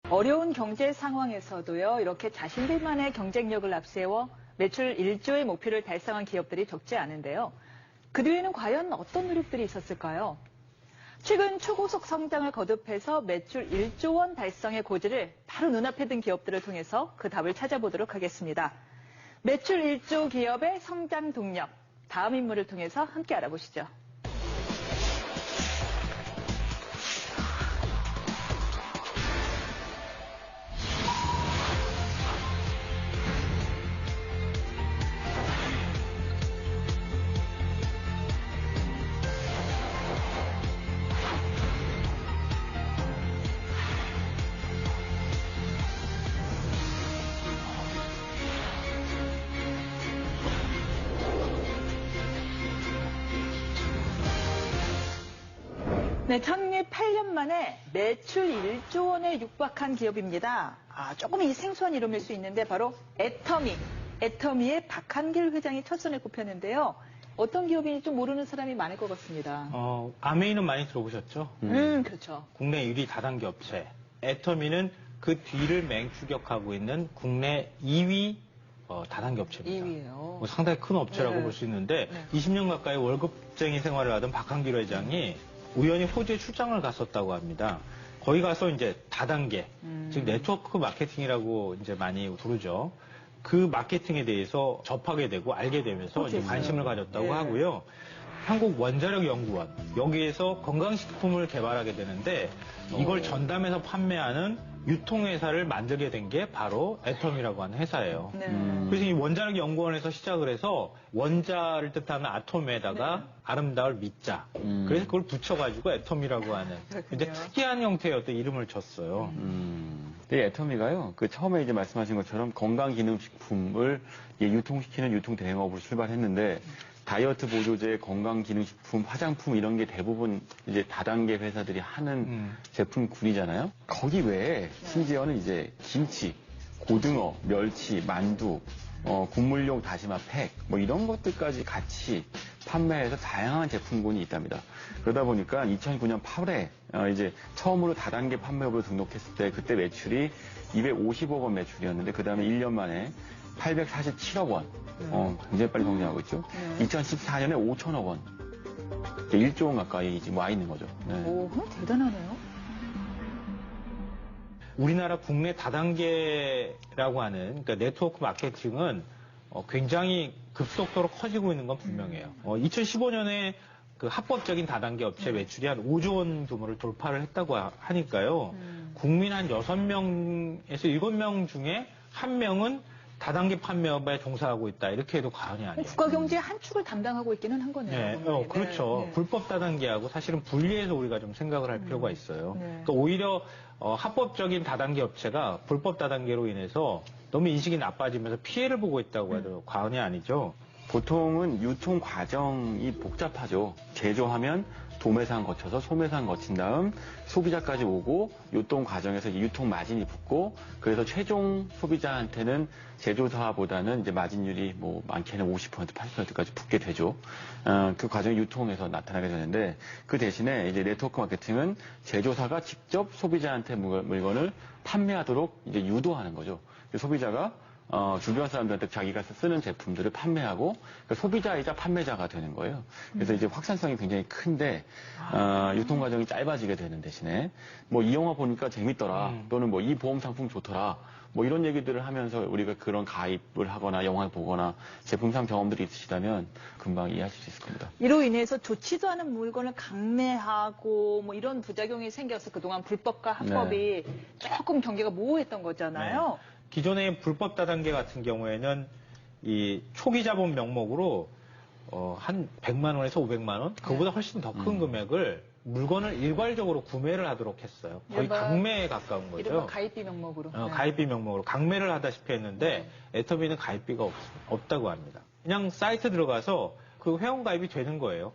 어려운 경제 상황에서도요, 이렇게 자신들만의 경쟁력을 앞세워 매출 1조의 목표를 달성한 기업들이 적지 않은데요. 그 뒤에는 과연 어떤 노력들이 있었을까요? 최근 초고속 성장을 거듭해서 매출 1조 원 달성의 고지를 바로 눈앞에 둔 기업들을 통해서 그 답을 찾아보도록 하겠습니다. 매출 1조 기업의 성장 동력, 다음 인물을 통해서 함께 알아보시죠. 네, 창립 8년 만에 매출 1조 원에 육박한 기업입니다. 조금 이 생소한 이름일 수 있는데 바로 애터미. 애터미의 박한길 회장이 첫 손에 꼽혔는데요. 어떤 기업인지 좀 모르는 사람이 많을 것 같습니다. 아메이는 많이 들어보셨죠? 그렇죠. 국내 1위 다단계 업체. 애터미는 그 뒤를 맹추격하고 있는 국내 2위 다단계 업체입니다. 2위예요. 상당히 큰 업체라고 네. 볼 수 있는데 네. 20년 가까이 월급쟁이 생활을 하던 박한길 회장이 우연히 호주에 출장을 갔었다고 합니다. 거기 가서 이제 다단계, 즉 네트워크 마케팅이라고 이제 많이 부르죠. 그 마케팅에 대해서 접하게 되고 알게 되면서 이제 관심을 가졌다고 네. 하고요. 한국원자력연구원, 여기에서 건강식품을 개발하게 되는데 이걸 전담해서 판매하는 유통회사를 만들게 된 게 바로 애텀이라고 하는 회사예요. 네. 그래서 이 원자력연구원에서 시작을 해서 원자를 뜻하는 아톰에다가 아름다울 미자. 그래서 그걸 붙여가지고 애텀이라고 하는 이제 특이한 형태의 어떤 이름을 줬어요. 이 애터미가요, 처음에 이제 말씀하신 것처럼 건강기능식품을 유통시키는 유통대행업으로 출발했는데, 다이어트 보조제, 건강기능식품, 화장품 이런 게 대부분 이제 다단계 회사들이 하는 제품군이잖아요. 거기 외에 심지어는 이제 김치, 고등어, 멸치, 만두, 국물용 다시마 팩, 뭐 이런 것들까지 같이 판매해서 다양한 제품군이 있답니다. 그러다 보니까 2009년 8월에 이제 처음으로 다단계 판매업으로 등록했을 때 그때 매출이 250억 원 매출이었는데 그 다음에 1년 만에 847억 원. 굉장히 빨리 성장하고 있죠. 2014년에 5천억 원. 1조 원 가까이 지금 와 있는 거죠. 네. 오, 대단하네요. 우리나라 국내 다단계라고 하는 그러니까 네트워크 마케팅은 굉장히 급속도로 커지고 있는 건 분명해요. 2015년에 그 합법적인 다단계 업체 매출이 한 5조 원 규모를 돌파를 했다고 하니까요. 국민 한 6명에서 7명 중에 1명은 다단계 판매업에 종사하고 있다. 이렇게 해도 과언이 아니에요. 국가 경제의 한 축을 담당하고 있기는 한 거네요. 네, 그렇죠. 네. 불법 다단계하고 사실은 분리해서 우리가 좀 생각을 할 필요가 있어요. 또 오히려 합법적인 다단계 업체가 불법 다단계로 인해서 너무 인식이 나빠지면서 피해를 보고 있다고 해도 과언이 아니죠. 보통은 유통 과정이 복잡하죠. 제조하면 도매상 거쳐서 소매상 거친 다음 소비자까지 오고 유통 과정에서 유통 마진이 붙고 그래서 최종 소비자한테는 제조사보다는 이제 마진율이 뭐 많게는 50% 80%까지 붙게 되죠. 그 과정이 유통에서 나타나게 되는데 그 대신에 이제 네트워크 마케팅은 제조사가 직접 소비자한테 물건을 판매하도록 이제 유도하는 거죠. 소비자가 주변 사람들한테 자기가 쓰는 제품들을 판매하고 그러니까 소비자이자 판매자가 되는 거예요. 그래서 이제 확산성이 굉장히 큰데 유통 과정이 짧아지게 되는 대신에 뭐 이 영화 보니까 재밌더라 또는 뭐 이 보험 상품 좋더라 뭐 이런 얘기들을 하면서 우리가 그런 가입을 하거나 영화를 보거나 제품상 경험들이 있으시다면 금방 이해하실 수 있을 겁니다. 이로 인해서 좋지도 않은 물건을 강매하고 뭐 이런 부작용이 생겨서 그동안 불법과 합법이 조금 경계가 모호했던 거잖아요. 네. 기존의 불법 다단계 같은 경우에는 이 초기 자본 명목으로 한 100만 원에서 500만 원, 그보다 훨씬 더 큰 금액을 물건을 일괄적으로 구매를 하도록 했어요. 거의 강매에 가까운 거죠. 이른바 가입비 명목으로. 가입비 명목으로 강매를 하다시피 했는데 애터미는 가입비가 없다고 합니다. 그냥 사이트 들어가서 그 회원 가입이 되는 거예요.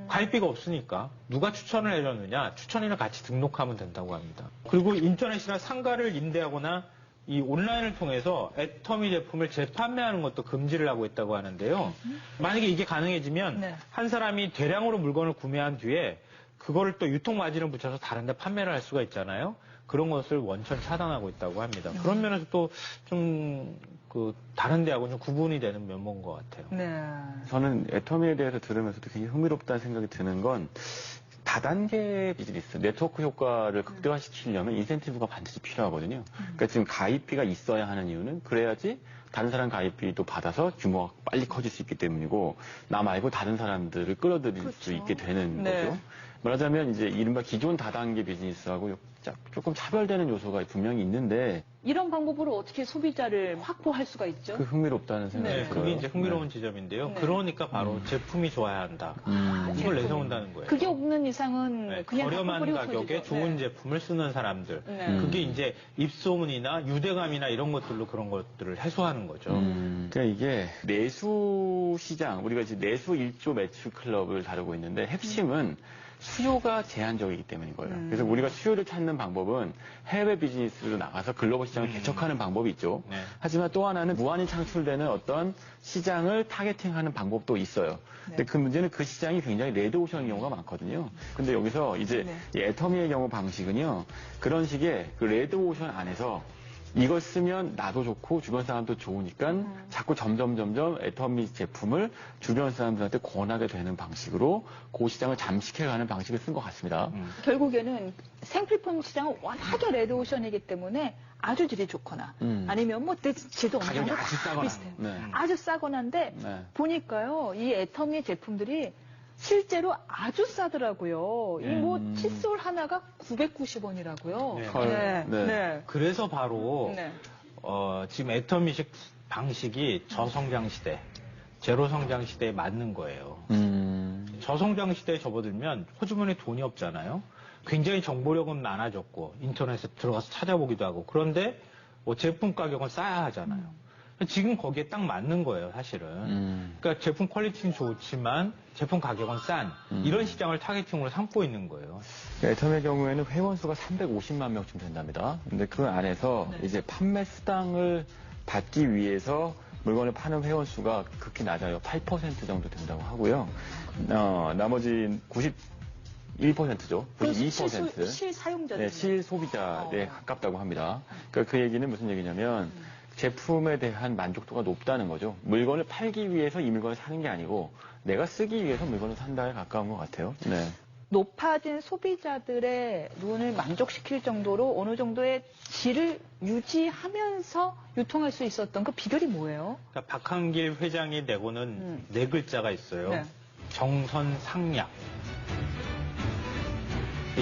가입비가 없으니까 누가 추천을 해줬느냐, 추천인을 같이 등록하면 된다고 합니다. 그리고 인터넷이나 상가를 임대하거나 이 온라인을 통해서 애터미 제품을 재판매하는 것도 금지를 하고 있다고 하는데요. 만약에 이게 가능해지면 한 사람이 대량으로 물건을 구매한 뒤에 그거를 또 유통 마진을 붙여서 다른 데 판매를 할 수가 있잖아요. 그런 것을 원천 차단하고 있다고 합니다. 그런 면에서 또 좀 다른 데하고 좀 구분이 되는 면모인 것 같아요. 네. 저는 애터미에 대해서 들으면서도 굉장히 흥미롭다는 생각이 드는 건 다단계 비즈니스, 네트워크 효과를 극대화시키려면 인센티브가 반드시 필요하거든요. 그러니까 지금 가입비가 있어야 하는 이유는 그래야지 다른 사람 가입비도 받아서 규모가 빨리 커질 수 있기 때문이고 나 말고 다른 사람들을 끌어들일 그렇죠. 수 있게 되는 네. 거죠. 말하자면 이제 이른바 기존 다단계 비즈니스하고 조금 차별되는 요소가 분명히 있는데 이런 방법으로 어떻게 소비자를 확보할 수가 있죠? 그 흥미롭다는 생각이 네, 들어요. 그게 이제 흥미로운 지점인데요. 네. 그러니까 바로 제품이 좋아야 한다. 이걸 제품이. 내세운다는 거예요. 그게 없는 이상은 네, 그냥 저렴한 버리고 가격에 터지죠. 좋은 네. 제품을 쓰는 사람들. 네. 그게 이제 입소문이나 유대감이나 이런 것들로 그런 것들을 해소하는 거죠. 그러니까 이게 내수 시장, 우리가 이제 내수 1조 매출 클럽을 다루고 있는데 핵심은 수요가 제한적이기 때문인 거예요. 그래서 우리가 수요를 찾는 방법은 해외 비즈니스로 나가서 글로벌 시장을 개척하는 방법이 있죠. 네. 하지만 또 하나는 무한히 창출되는 어떤 시장을 타겟팅하는 방법도 있어요. 근데 그 문제는 그 시장이 굉장히 레드오션인 경우가 많거든요. 근데 여기서 이제 이 애터미의 경우 방식은요. 그런 식의 그 레드오션 안에서 이걸 쓰면 나도 좋고 주변 사람도 좋으니까 자꾸 점점 애터미 제품을 주변 사람들한테 권하게 되는 방식으로 그 시장을 잠식해가는 방식을 쓴 것 같습니다. 결국에는 생필품 시장은 워낙에 레드오션이기 때문에 아주 질이 좋거나 아니면 뭐 질도 어느 가격이 정도 아주 다 싸거나. 비슷해요. 네. 아주 싸거나인데 네. 보니까요 이 애터미 제품들이 실제로 아주 싸더라고요. 이 뭐 칫솔 하나가 990원이라고요. 네. 헐. 네. 그래서 바로 네. 지금 애터미식 방식이 저성장 시대, 제로 성장 시대에 맞는 거예요. 저성장 시대에 접어들면 호주머니에 돈이 없잖아요. 굉장히 정보력은 많아졌고 인터넷에 들어가서 찾아보기도 하고 그런데 뭐 제품 가격은 싸야 하잖아요. 지금 거기에 딱 맞는 거예요, 사실은. 그러니까 제품 퀄리티는 좋지만 제품 가격은 싼 이런 시장을 타겟팅으로 삼고 있는 거예요. 애터미의 경우에는 회원 수가 350만 명쯤 된답니다. 근데 그 안에서 이제 판매 수당을 받기 위해서 물건을 파는 회원 수가 극히 낮아요. 8% 정도 된다고 하고요. 나머지 91%죠. 92%. 실사용자들. 네, 실소비자에 가깝다고 합니다. 그러니까 그 얘기는 무슨 얘기냐면 제품에 대한 만족도가 높다는 거죠. 물건을 팔기 위해서 이 물건을 사는 게 아니고 내가 쓰기 위해서 물건을 산다에 가까운 것 같아요. 네. 높아진 소비자들의 눈을 만족시킬 정도로 어느 정도의 질을 유지하면서 유통할 수 있었던 그 비결이 뭐예요? 그러니까 박한길 회장이 내고는 네 글자가 있어요. 네. 정선상약.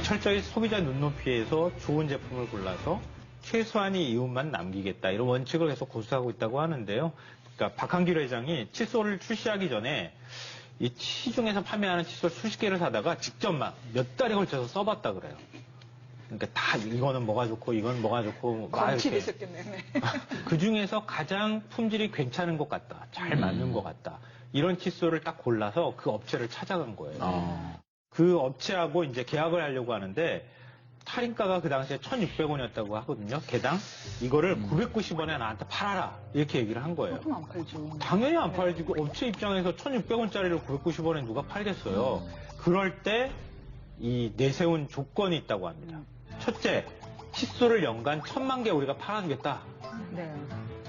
철저히 소비자 눈높이에서 좋은 제품을 골라서 최소한의 이윤만 남기겠다 이런 원칙을 계속 고수하고 있다고 하는데요. 그러니까 박한길 회장이 칫솔을 출시하기 전에 이 시중에서 판매하는 칫솔 수십 개를 사다가 직접 막 몇 달에 걸쳐서 써봤다 그래요. 그러니까 다 이거는 뭐가 좋고 이건 뭐가 좋고 막 이렇게. 있었겠네요. 네. 그 중에서 가장 품질이 괜찮은 것 같다, 잘 맞는 것 같다 이런 칫솔을 딱 골라서 그 업체를 찾아간 거예요. 그 업체하고 이제 계약을 하려고 하는데 할인가가 그 당시에 1,600원이었다고 하거든요. 개당. 이거를 990원에 나한테 팔아라. 이렇게 얘기를 한 거예요. 그럼 안 팔죠. 당연히 안 팔지. 그 업체 입장에서 1,600원짜리를 990원에 누가 팔겠어요. 그럴 때 이 내세운 조건이 있다고 합니다. 첫째, 칫솔을 연간 1,000만 개 우리가 팔아주겠다. 네.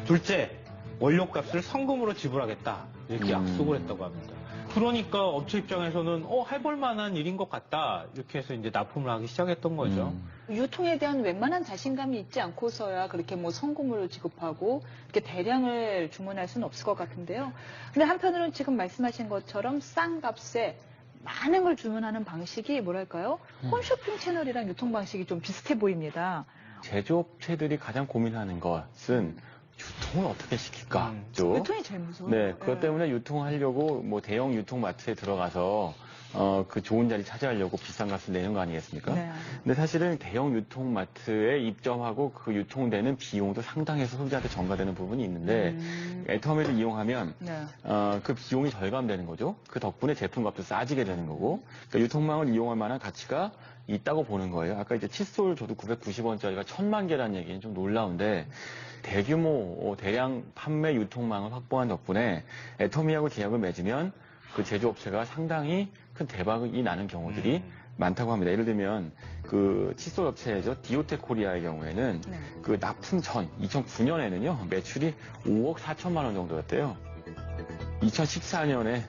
둘째, 원료값을 성금으로 지불하겠다. 이렇게 약속을 했다고 합니다. 그러니까 업체 입장에서는 해볼 만한 일인 것 같다. 이렇게 해서 이제 납품을 하기 시작했던 거죠. 유통에 대한 웬만한 자신감이 있지 않고서야 그렇게 뭐 성금으로 지급하고 이렇게 대량을 주문할 수는 없을 것 같은데요. 근데 한편으로는 지금 말씀하신 것처럼 싼 값에 많은 걸 주문하는 방식이 뭐랄까요? 홈쇼핑 채널이랑 유통 방식이 좀 비슷해 보입니다. 제조업체들이 가장 고민하는 것은 유통을 어떻게 시킬까? 유통이 제일 무서워요. 네, 그것 때문에 유통하려고 뭐 대형 유통마트에 들어가서 그 좋은 자리 차지하려고 비싼 값을 내는 거 아니겠습니까? 네. 근데 사실은 대형 유통마트에 입점하고 그 유통되는 비용도 상당해서 소비자한테 전가되는 부분이 있는데 애터미를 이용하면 네. 그 비용이 절감되는 거죠. 그 덕분에 제품값도 싸지게 되는 거고 그러니까 유통망을 이용할 만한 가치가 있다고 보는 거예요. 아까 이제 칫솔 저도 990원짜리가 1,000만 개라는 얘기는 좀 놀라운데 대규모 대량 판매 유통망을 확보한 덕분에 애터미하고 계약을 맺으면 그 제조업체가 상당히 큰 대박이 나는 경우들이 많다고 합니다. 예를 들면 그 칫솔 업체죠. 디오텍 코리아의 경우에는 네. 그 납품 전 2009년에는요 매출이 5억 4천만 원 정도였대요. 2014년에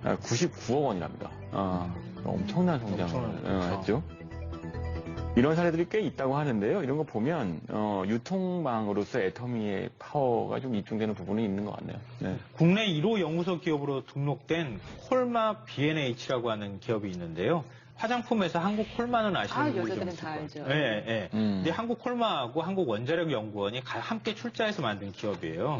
99억 원이랍니다. 엄청난 성장을 했죠. 이런 사례들이 꽤 있다고 하는데요. 이런 거 보면 유통망으로서 애터미의 파워가 좀 입증되는 부분이 있는 것 같네요. 네. 국내 1호 연구소 기업으로 등록된 콜마 B&H라고 하는 기업이 있는데요. 화장품에서 한국 콜마는 아시는 분들이 좀 여자들은 있을 다 거예요. 알죠. 네, 네. 근데 한국 콜마하고 한국 원자력 연구원이 함께 출자해서 만든 기업이에요.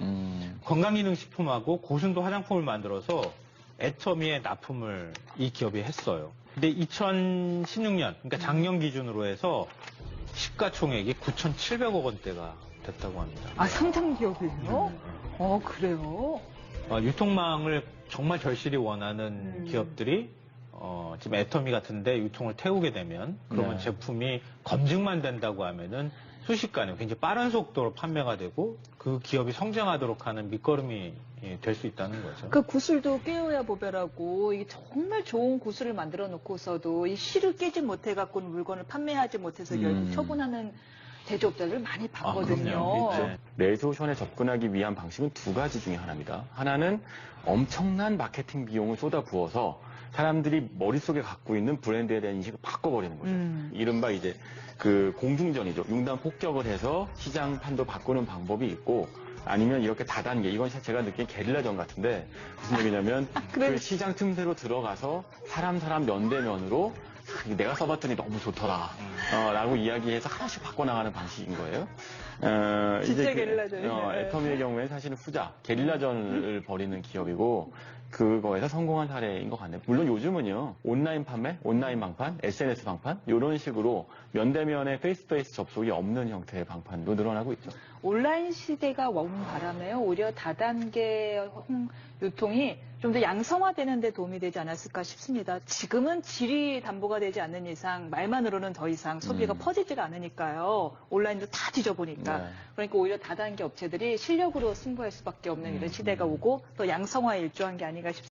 건강기능식품하고 고순도 화장품을 만들어서 애터미에 납품을 이 기업이 했어요. 근데 2016년, 그러니까 작년 기준으로 해서 시가총액이 9,700억 원대가 됐다고 합니다. 아, 상장 기업이에요? 그래요? 유통망을 정말 절실히 원하는 기업들이 지금 애터미 같은데 유통을 태우게 되면 그러면 네. 제품이 검증만 된다고 하면은 순식간에 굉장히 빠른 속도로 판매가 되고 그 기업이 성장하도록 하는 밑거름이 될 수 있다는 거죠. 그 구슬도 깨어야 보배라고 이게 정말 좋은 구슬을 만들어 놓고서도 이 실을 깨지 못해 갖고는 물건을 판매하지 못해서 결국 처분하는 제조업자를 많이 봤거든요. 그럼요. 있죠. 레조션에 접근하기 위한 방식은 두 가지 중에 하나입니다. 하나는 엄청난 마케팅 비용을 쏟아부어서 사람들이 머릿속에 갖고 있는 브랜드에 대한 인식을 바꿔버리는 거죠. 이른바 이제 그 공중전이죠. 융단 폭격을 해서 시장 판도 바꾸는 방법이 있고 아니면 이렇게 다단계, 이건 제가 느낀 게릴라전 같은데 무슨 얘기냐면 그 시장 틈새로 들어가서 사람 면대면으로 내가 써봤더니 너무 좋더라 라고 이야기해서 하나씩 바꿔나가는 방식인 거예요. 진짜 이제 게릴라전이네요. 애터미의 경우에는 사실은 후자, 게릴라전을 벌이는 기업이고 그거에서 성공한 사례인 것 같네요. 물론 요즘은요, 온라인 판매, 온라인 방판, SNS 방판, 이런 식으로 면대면의 페이스-투-페이스 접속이 없는 형태의 방판도 늘어나고 있죠. 온라인 시대가 온 바람에요. 오히려 다단계 유통이 좀 더 양성화되는 데 도움이 되지 않았을까 싶습니다. 지금은 질이 담보가 되지 않는 이상 말만으로는 더 이상 소비가 퍼지지가 않으니까요. 온라인도 다 뒤져보니까. 네. 그러니까 오히려 다단계 업체들이 실력으로 승부할 수밖에 없는 이런 시대가 오고 또 양성화에 일조한 게 아닌가 싶습니다.